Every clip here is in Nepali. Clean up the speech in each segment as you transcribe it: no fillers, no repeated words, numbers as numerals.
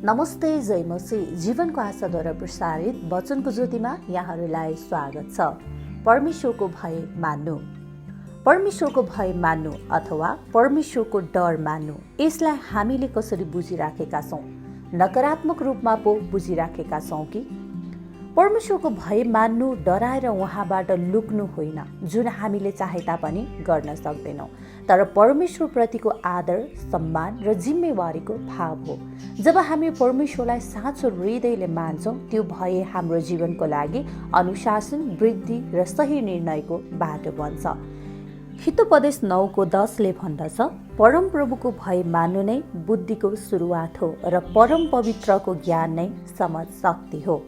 नमस्ते, जय मसी। जीवनको आशाद्वारा प्रसारित वचनको ज्योतिमा यहाँहरूलाई स्वागत छ। परमेश्वरको भय मान्नु। परमेश्वरको भय मान्नु अथवा परमेश्वरको डर मान्नु, यसलाई हामीले कसरी बुझिराखेका छौँ? नकारात्मक रूपमा पो बुझिराखेका छौँ कि? परमेश्वरको भय मान्नु डराएर उहाँबाट लुक्नु होइन, जुन हामीले चाहे तापनि गर्न सक्दैनौँ, तर परमेश्वरप्रतिको आदर, सम्मान र जिम्मेवारीको भाव हो। जब हामी परमेश्वरलाई साँचो हृदयले मान्छौँ, त्यो भय हाम्रो जीवनको लागि अनुशासन, वृद्धि र सही निर्णयको बाटो बन्छ। हितोपदेश 9:10 भन्दछ, परम प्रभुको भय मान्नु नै बुद्धिको सुरुवात हो र परम पवित्रको ज्ञान नै समझ शक्ति हो।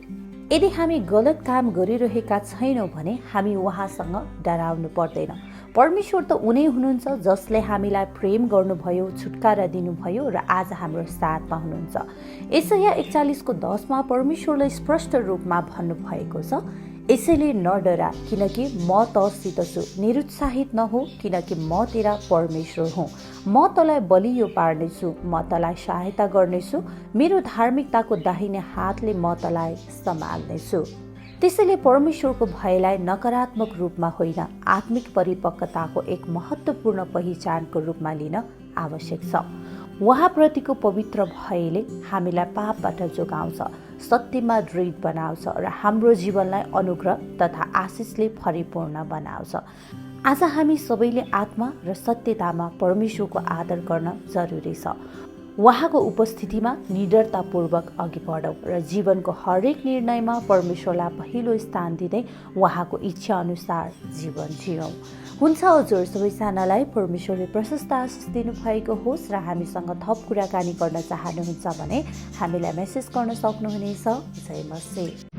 यदि हामी गलत काम गरिरहेका छैनौँ भने हामी उहाँसँग डराउनु पर्दैन। परमेश्वर त उनी हुनुहुन्छ जसले हामीलाई प्रेम गर्नुभयो, छुटकारा दिनुभयो र आज हाम्रो साथमा हुनुहुन्छ। यसाया 41:10 परमेश्वरले स्पष्ट रूपमा भन्नुभएको छ, यसैले नडरा, किनकि म तँसित छु। निरुत्साहित नहो, किनकि म तेरा परमेश्वर हुँ। म तँलाई बलियो पार्नेछु, म तँलाई सहायता गर्नेछु। मेरो धार्मिकताको दाहिने हातले म तँलाई सम्हाल्नेछु। त्यसैले परमेश्वरको भयलाई नकारात्मक रूपमा होइन, आत्मिक परिपक्वताको एक महत्त्वपूर्ण पहिचानको रूपमा लिन आवश्यक छ। उहाँप्रतिको पवित्र भयले हामीलाई पापबाट जोगाउँछ, सत्यमा दृढ बनाउँछ र हाम्रो जीवनलाई अनुग्रह तथा आशिषले परिपूर्ण बनाउँछ। आज हामी सबैले आत्मा र सत्यतामा परमेश्वरको आदर गर्न जरुरी छ। उहाँको उपस्थितिमा निडरतापूर्वक अघि बढौँ र जीवनको हरेक निर्णयमा परमेश्वरलाई पहिलो स्थान दिँदै उहाँको इच्छा अनुसार जीवन जियौँ। हुन्छ हजुर, सबैजनालाई परमेश्वरले प्रशस्त आशिष दिनुभएको होस् र हामीसँग थप कुराकानी गर्न चाहनुहुन्छ भने हामीलाई मेसेज गर्न सक्नुहुनेछ। जय मसी।